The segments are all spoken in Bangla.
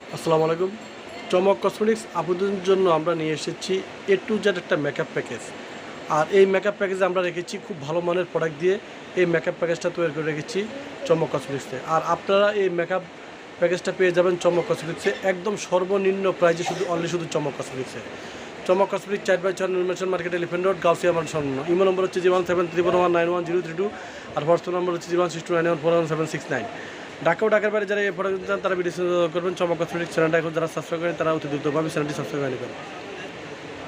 আসসালামু আলাইকুম। চমক কসমেটিক্স আপনাদের জন্য আমরা নিয়ে এসেছি এ টু জেড একটা মেকআপ প্যাকেজ। আর এই মেকআপ প্যাকেজে আমরা রেখেছি খুব ভালো মানের প্রোডাক্ট দিয়ে এই মেকআপ প্যাকেজটা তৈরি করে রেখেছি চমক কসমেটিক্সে। আর আপনারা এই মেকআপ প্যাকেজটা পেয়ে যাবেন চমক কসমেটিক্সে একদম সর্বনিম্ন প্রাইজে, শুধু চমক কসমেটিক্সে। চমক কসমেটিক্স 4/4 নির্মাণ market, elephant road, Gausia market সামনে। ইমো নম্বর হচ্ছে 07311911032 আর হোয়াটসঅ্যাপ নম্বর হচ্ছে 06291411769। ঢাকা ও ঢাকার বাইরে যারা এই প্রোডাক্ট চান তারা ভিডিও করবেন। চমক কসমেটিক্স চ্যানেলটা এখন যারা সাবস্ক্রাইব করেন তারা অতি দ্রুতভাবে চ্যানেলটি সাবস্ক্রাইব করে নেবেন।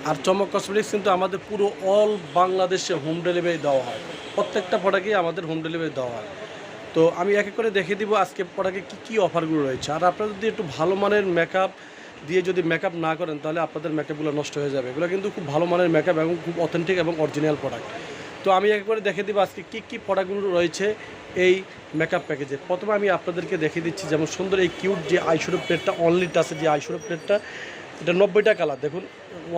আর চমক কসমেটিক্স কিন্তু আমাদের পুরো অল বাংলাদেশে হোম ডেলিভারি দেওয়া হয়। প্রত্যেকটা প্রোডাক্টই আমাদের হোম ডেলিভারি দেওয়া হয়। তো আমি এক এক করে দেখিয়ে দিব আজকে প্রোডাক্টে কী কী অফারগুলো রয়েছে। আর আপনারা যদি একটু ভালো মানের মেকআপ দিয়ে যদি মেকআপ না করেন তাহলে আপনাদের মেকআপগুলো নষ্ট হয়ে যাবে। এগুলো কিন্তু খুব ভালো মানের মেকআপ এবং খুব অথেন্টিক এবং অরিজিনাল প্রোডাক্ট। তো আমি এক করে দেখিয়ে দিব আজকে কী কী প্রোডাক্টগুলো রয়েছে এই মেকআপ প্যাকেজে। প্রথমে আমি আপনাদেরকে দেখিয়ে দিচ্ছি যেমন সুন্দর এই কিউট যে আইশ্যাডো প্লেটটা, অনলি টাচে যে আইশ্যাডো প্লেটটা, এটা 90টা কালার। দেখুন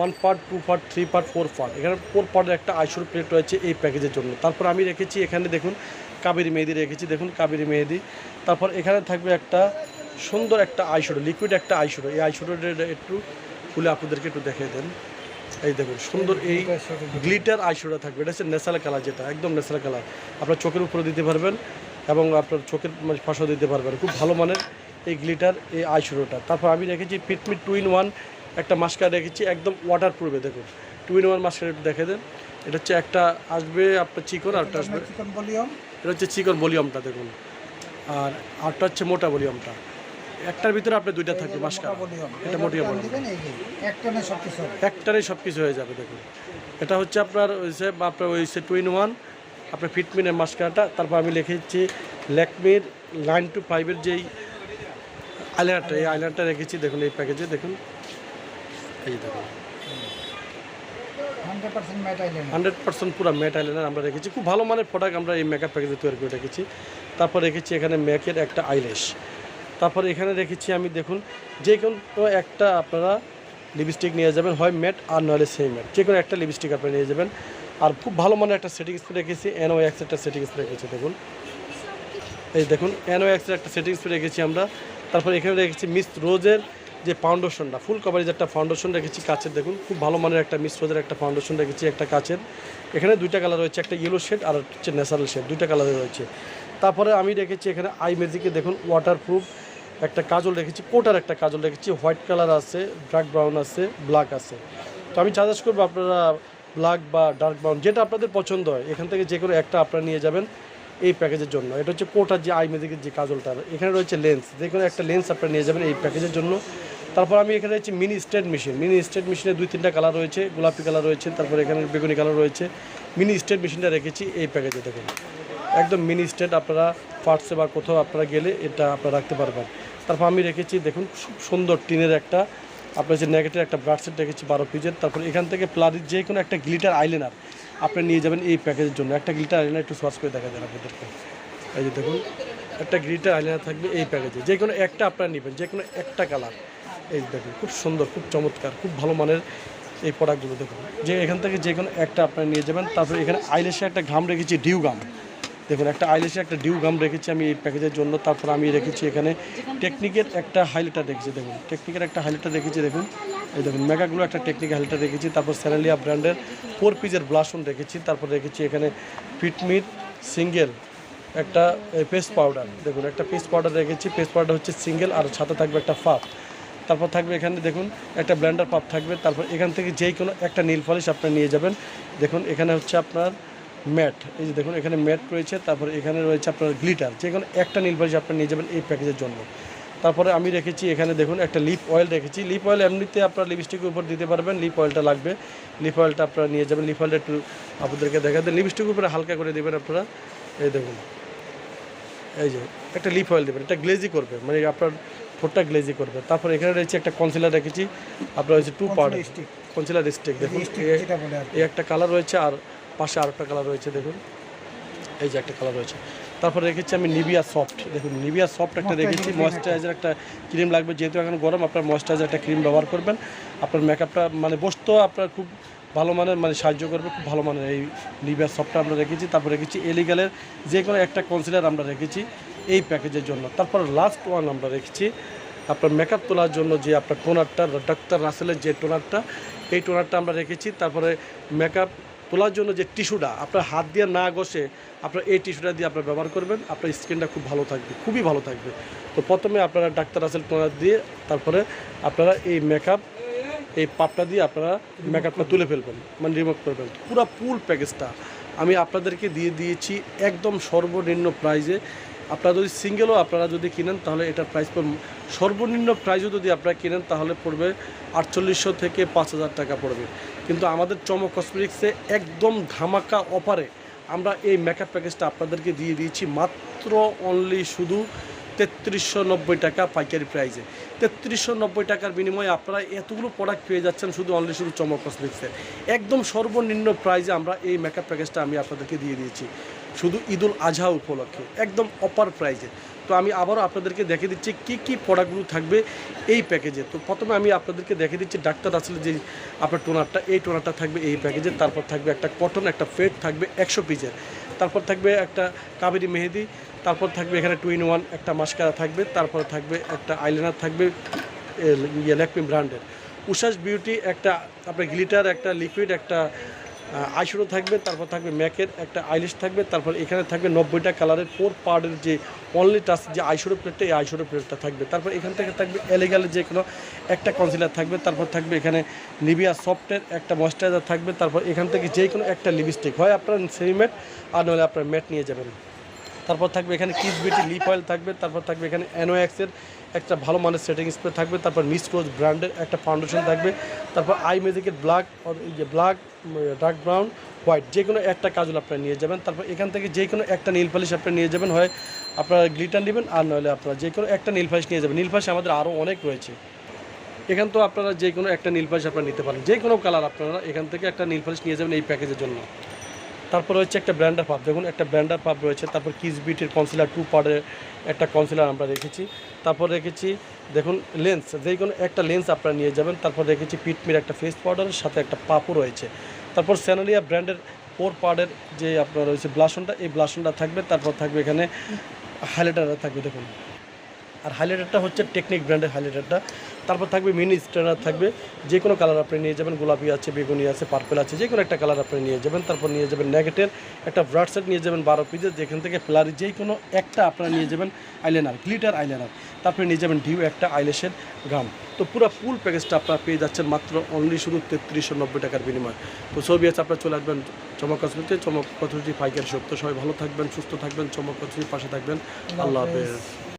1 পার্ট, 2 পার্ট, 3 পার্ট, 4 পার্ট, এখানে 4 পার্টের একটা আইশ্যাডো প্লেট রয়েছে এই প্যাকেজের জন্য। তারপর আমি রেখেছি এখানে দেখুন কাবেরি মেহেদি রেখেছি, দেখুন কাবেরি মেহেদি। তারপর এখানে থাকবে একটা সুন্দর একটা আইশ্যাডো, লিকুইড একটা আইশ্যাডো। এই আইশ্যাডোটা একটু খুলে আপনাদেরকে একটু দেখিয়ে দেন। এই দেখুন সুন্দর এই গ্লিটার আইশ্যাডো থাকবে। এটা হচ্ছে ন্যাচারাল কালার, যেটা একদম ন্যাচারাল কালার। আপনার চোখের উপরে দিতে পারবেন এবং আপনার চোখের ফাঁসও দিতে পারবেন। খুব ভালো মানের এই গ্লিটার এই আইশ্যাডোটা। তারপর আমি রেখেছি ফিটমি 2-in-1 একটা মাস্কারা রেখেছি, একদম ওয়াটার প্রুফে। দেখুন 2-in-1 মাস্কারা একটু দেখে দেন। এটা হচ্ছে একটা আসবে আপনার চিকন, আরটা আসবে এটা হচ্ছে চিকন ভলিউমটা দেখুন, আর আরটা হচ্ছে মোটা ভলিউমটা। একটার ভিতরে আপনার দুইটা থাকবে মাস্কারা। এটা মোটিয়া ভলিউম, একটারে সব কিছু হয়ে যাবে। দেখুন এটা হচ্ছে আপনার ওই 2-in-1 আপনার ফিটমিনের মাস্কারাটা। তারপর আমি লিখেছি ল্যাকমির 9-to-5 যেই আইলাইনারটা, এই আইলাইনারটা রেখেছি দেখুন এই প্যাকেজে। দেখুন এই দেখুন 100% পুরো ম্যাট আইলাইনার আমরা রেখেছি। খুব ভালো মানের প্রোডাক্ট আমরা এই মেকআপ প্যাকেজে তৈরি করে রেখেছি। তারপর রেখেছি এখানে ম্যাকের একটা আইল্যাশ। তারপর এখানে রেখেছি আমি দেখুন যে কোনো একটা আপনারা লিপস্টিক নিয়ে যাবেন, হয় ম্যাট আর নইলে সেম ম্যাট, যে কোনো একটা লিপস্টিক আপনারা নিয়ে যাবেন। আর খুব ভালো মানের একটা সেটিং স্প্রে রেখেছি, NOX একটা সেটিং স্প্রে রেখেছি। দেখুন এই দেখুন NOX এর একটা সেটিং স্প্রে রেখেছি আমরা। তারপর এখানে রেখেছি মিস রোজের যে ফাউন্ডেশনটা, ফুল কভারেজ একটা ফাউন্ডেশন রেখেছি কাচের। দেখুন খুব ভালো মানের একটা মিস রোজের একটা ফাউন্ডেশন রেখেছি, একটা কাচের। এখানে দুইটা কালার রয়েছে, একটা ইয়েলো শেড আর হচ্ছে ন্যাচারাল শেড, দুইটা কালার রয়েছে। তারপরে আমি রেখেছি এখানে আই ম্যাজিকে দেখুন ওয়াটারপ্রুফ একটা কাজল রেখেছি, কোটার একটা কাজল রেখেছি। হোয়াইট কালার আছে, ডার্ক ব্রাউন আছে, ব্ল্যাক আছে। তো আমি সাজেস্ট করবো আপনারা ব্ল্যাক বা ডার্ক ব্রাউন যেটা আপনাদের পছন্দ হয় এখান থেকে যে কোনো একটা আপনারা নিয়ে যাবেন এই প্যাকেজের জন্য। এটা হচ্ছে কোটার যে আই ম্যাজিকের যে কাজলটা, এখানে রয়েছে লেন্স, যে কোনো একটা লেন্স আপনারা নিয়ে যাবেন এই প্যাকেজের জন্য। তারপর আমি এখানে রয়েছে mini state machine, mini state মেশিনে 2-3টা কালার রয়েছে, গোলাপি কালার রয়েছে, তারপর এখানে বেগুনি কালার রয়েছে। মিনি স্টেট মেশিনটা রেখেছি এই প্যাকেজে। দেখুন একদম মিনি স্টেট, আপনারা ফার্টসে বা কোথাও আপনারা গেলে এটা আপনারা রাখতে পারবেন। তারপর আমি রেখেছি দেখুন খুব সুন্দর টিনের একটা আপনার যে নেগেটিভ একটা ব্রাশ সেট রেখেছি 12 পিসের। তারপর এখান থেকে প্লারির যে কোনো একটা গ্লিটার আইলাইনার আপনি নিয়ে যাবেন এই প্যাকেজের জন্য। একটা গ্লিটার আইলাইনার একটু সোয়াচ করে দেখা যায় আপনাদেরকে। এই যে দেখুন একটা গ্লিটার আইলাইনার থাকবে এই প্যাকেজে, যে কোনো একটা আপনারা নেবেন, যে কোনো একটা কালার। এই দেখুন খুব সুন্দর, খুব চমৎকার, খুব ভালো মানের এই প্রোডাক্টগুলো। দেখুন যে এখান থেকে যে কোনো একটা আপনারা নিয়ে যাবেন। তারপরে এখানে আইল্যাশে একটা ঘাম রেখেছি, ডিউ গাম। দেখুন একটা আইল্যাশে একটা ডিউ গাম রেখেছি আমি এই প্যাকেজের জন্য। তারপর আমি রেখেছি এখানে টেকনিকের একটা হাইলাইটার রেখেছি। দেখুন টেকনিকের একটা হাইলাইটার রেখেছি। দেখুন এই দেখুন মেগাগুলো একটা টেকনিক হাইলাইটার রেখেছি। তারপর স্যানেলিয়া ব্র্যান্ডের 4 পিসের ব্লাশন রেখেছি। তারপর রেখেছি এখানে ফিটমির সিঙ্গেল একটা পেস্ট পাউডার। দেখুন একটা পেস্ট পাউডার রেখেছি, পেস্ট পাউডার হচ্ছে সিঙ্গেল, আর সাথে থাকবে একটা পাফ। তারপর থাকবে এখানে দেখুন একটা ব্লেন্ডার পাপ থাকবে। তারপর এখান থেকে যেই কোনো একটা নীল পলিশ আপনারা নিয়ে যাবেন। দেখুন এখানে হচ্ছে আপনার ম্যাট, এই যে দেখুন এখানে ম্যাট রয়েছে। তারপরে এখানে রয়েছে আপনার গ্লিটার, যে কোনো একটা নীল পলিশ আপনারা নিয়ে যাবেন এই প্যাকেজের জন্য। তারপরে আমি রেখেছি এখানে দেখুন একটা লিপ অয়েল রেখেছি। লিপ অয়েল এমনিতে আপনারা লিপস্টিকের উপর দিতে পারবেন, লিপ অয়েলটা লাগবে, লিপ অয়েলটা আপনারা নিয়ে যাবেন। লিপ অয়েলটা একটু আপনাদেরকে দেখা দেন, লিপস্টিকের উপরে হালকা করে দেবেন আপনারা। এই দেখুন এই যে একটা লিপ অয়েল দেবেন, এটা গ্লেজি করবে, মানে আপনার ঠোঁটটা গ্লেজি করবে। তারপর এখানে রয়েছে একটা কনসিলার রেখেছি আপনার, হচ্ছে 2 পাউডার কনসিলার স্টিক। দেখুন এই একটা কালার রয়েছে, আর পাশে আর একটা কালার রয়েছে। দেখুন এই যে একটা কালার রয়েছে। তারপর রেখেছি আমি নিভিয়া সফট। দেখুন নিভিয়া সফট একটা রেখেছি, ময়েশ্চারাইজার একটা ক্রিম লাগবে, যেহেতু এখন গরম আপনার ময়েশ্চারাইজার একটা ক্রিম ব্যবহার করবেন। আপনার মেকআপটা মানে বসতেও আপনার খুব ভালো মানের মানে সাহায্য করবে, খুব ভালো মানের এই নিভিয়া সফটটা আমরা রেখেছি। তারপর রেখেছি এলিগালের যে কোনো একটা কনসিলার আমরা রেখেছি এই প্যাকেজের জন্য। তারপর লাস্ট ওয়ান আমরা রেখেছি আপনার মেকআপ তোলার জন্য যে আপনার টোনারটা, ডক্টর রাসেলের যে টোনারটা, এই টোনারটা আমরা রেখেছি। তারপরে মেকআপ তোলার জন্য যে টিস্যুটা আপনার হাত দিয়ে না ঘষে আপনার এই টিস্যুটা দিয়ে আপনার ব্যবহার করবেন, আপনার স্কিনটা খুব ভালো থাকবে, খুবই ভালো থাকবে। তো প্রথমে আপনারা ডাক্তার রাসেল টোনার দিয়ে তারপরে আপনারা এই মেকআপ এই পাপটা দিয়ে আপনারা মেকআপটা তুলে ফেলবেন, মানে রিমুভ করবেন। পুরো ফুল প্যাকেজটা আমি আপনাদেরকে দিয়ে দিয়েছি একদম সর্বনিম্ন প্রাইজে। আপনারা যদি সিঙ্গেলও আপনারা যদি কিনেন তাহলে এটার প্রাইস পড়বে, সর্বনিম্ন প্রাইসও যদি আপনারা কিনেন তাহলে পড়বে 4800 থেকে 5000 টাকা পড়বে। কিন্তু আমাদের চমক কসমেটিক্সে একদম ধামাকা অফারে আমরা এই মেকআপ প্যাকেজটা আপনাদেরকে দিয়ে দিয়েছি মাত্র অনলি শুধু 3390 টাকা পাইকারি প্রাইসে। 3390 টাকার বিনিময়ে আপনারা এতগুলো প্রোডাক্ট পেয়ে যাচ্ছেন শুধু অনলি শুধু চমক কসমেটিক্সে। একদম সর্বনিম্ন প্রাইসে আমরা এই মেকআপ প্যাকেজটা আমি আপনাদেরকে দিয়ে দিয়েছি শুধু ঈদুল আজহা উপলক্ষে, একদম অফার প্রাইসে। তো আমি আবারও আপনাদেরকে দেখে দিচ্ছি কী কী প্রোডাক্টগুলো থাকবে এই প্যাকেজে। তো প্রথমে আমি আপনাদেরকে দেখে দিচ্ছি ডাক্তার রাসেলের যে আপনার টোনারটা, এই টোনারটা থাকবে এই প্যাকেজে। তারপর থাকবে একটা কটন, একটা ফেড থাকবে 100 পিসের। তারপর থাকবে একটা কাবেরি মেহেদি। তারপর থাকবে এখানে 2 in 1 একটা মাস্কারা থাকবে। তারপর থাকবে একটা আইলাইনার থাকবে ল্যাকমি ব্র্যান্ডের। উষাস বিউটি একটা আপনার গ্লিটার, একটা লিকুইড, একটা আইশ্যাডো থাকবে। তারপর থাকবে ম্যাকের একটা আইলিশ থাকবে। তারপর এখানে থাকবে 90টা কালারের 4 পার্টের যে অনলি টাচ যে আইশ্যাডো প্লেটটা, এই আইশ্যাডো প্লেটটা থাকবে। তারপর এখান থেকে থাকবে এলিগালের যে কোনো একটা কনসিলার থাকবে। তারপর থাকবে এখানে নিভিয়া সফটের একটা ময়েশ্চারাইজার থাকবে। তারপর এখান থেকে যে কোনো একটা লিপস্টিক, হয় আপনার সেমি ম্যাট আর নাহলে আপনার ম্যাট নিয়ে যাবেন। তারপর থাকবে এখানে কিস বিউটি লিপ অয়েল থাকবে। তারপর থাকবে এখানে NOX-এর একটা ভালো মানের সেটিং স্প্রে থাকবে। তারপর মিস রোজ ব্র্যান্ডের একটা ফাউন্ডেশন থাকবে। তারপর আই ম্যাজিকের ব্ল্যাক, যে ব্ল্যাক, ডার্ক ব্রাউন, হোয়াইট যে কোনো একটা কাজল আপনারা নিয়ে যাবেন। তারপর এখান থেকে যে কোনো একটা নীল পালিশ আপনারা নিয়ে যাবেন, হয় আপনারা গ্লিটার নেবেন আর নইলে আপনারা যে কোনো একটা নীল পালিশ নিয়ে যাবেন। নীল পালিশ আমাদের আরও অনেক রয়েছে, এখান তো আপনারা যে কোনো একটা নীল পালিশ আপনারা নিতে পারেন, যে কোনো কালার আপনারা এখান থেকে একটা নীল পালিশ নিয়ে যাবেন এই প্যাকেজের জন্য। তারপর রয়েছে একটা ব্র্যান্ডার পাপ, দেখুন একটা ব্র্যান্ডার পাপ রয়েছে। তারপর কিস বিউটির কনসিলার 2 পার্টের একটা কনসিলার আমরা রেখেছি। তারপর রেখেছি দেখুন লেন্স, যে কোনো একটা লেন্স আপনারা নিয়ে যাবেন। তারপর রেখেছি পিটমির একটা ফেস পাউডারের সাথে একটা পাপও রয়েছে। তারপর স্যানোলিয়া ব্র্যান্ডের 4 পার্টের যে আপনার রয়েছে ব্লাশনটা, এই ব্লাশনটা থাকবে। তারপর থাকবে এখানে হাইলাইটার থাকবে দেখুন, আর হাইলাইটারটা হচ্ছে টেকনিক ব্র্যান্ডের হাইলাইটারটা। তারপর থাকবে মিনি স্ট্যান্ডার থাকবে, যে কোনো কালার আপনি নিয়ে যাবেন, গোলাপি আছে, বেগুনি আছে, পার্পেল আছে, যে কোনো একটা কালার আপনি নিয়ে যাবেন। তারপর নিয়ে যাবেন নেগেটের একটা ব্রাড সেট নিয়ে যাবেন 12 পিসের, যেখান থেকে ফ্লারি যে কোনো একটা আপনারা নিয়ে যাবেন আইলাইনার, গ্লিটার আইলাইনার। তারপরে নিয়ে যাবেন ডিউ একটা আইল্যাশের গাম। তো পুরো ফুল প্যাকেজটা আপনারা পেয়ে যাচ্ছেন মাত্র অনলি শুধু 3390 টাকার বিনিময়। তো ছবি আছে, আপনারা চলে আসবেন চমক কসমেটিক্সে, চমক কসমেটিক্স পাইকারি শপ। তো সবাই ভালো থাকবেন, সুস্থ থাকবেন, চমক কসমেটিক্স পাশে থাকবেন। আল্লাহ হাফেজ।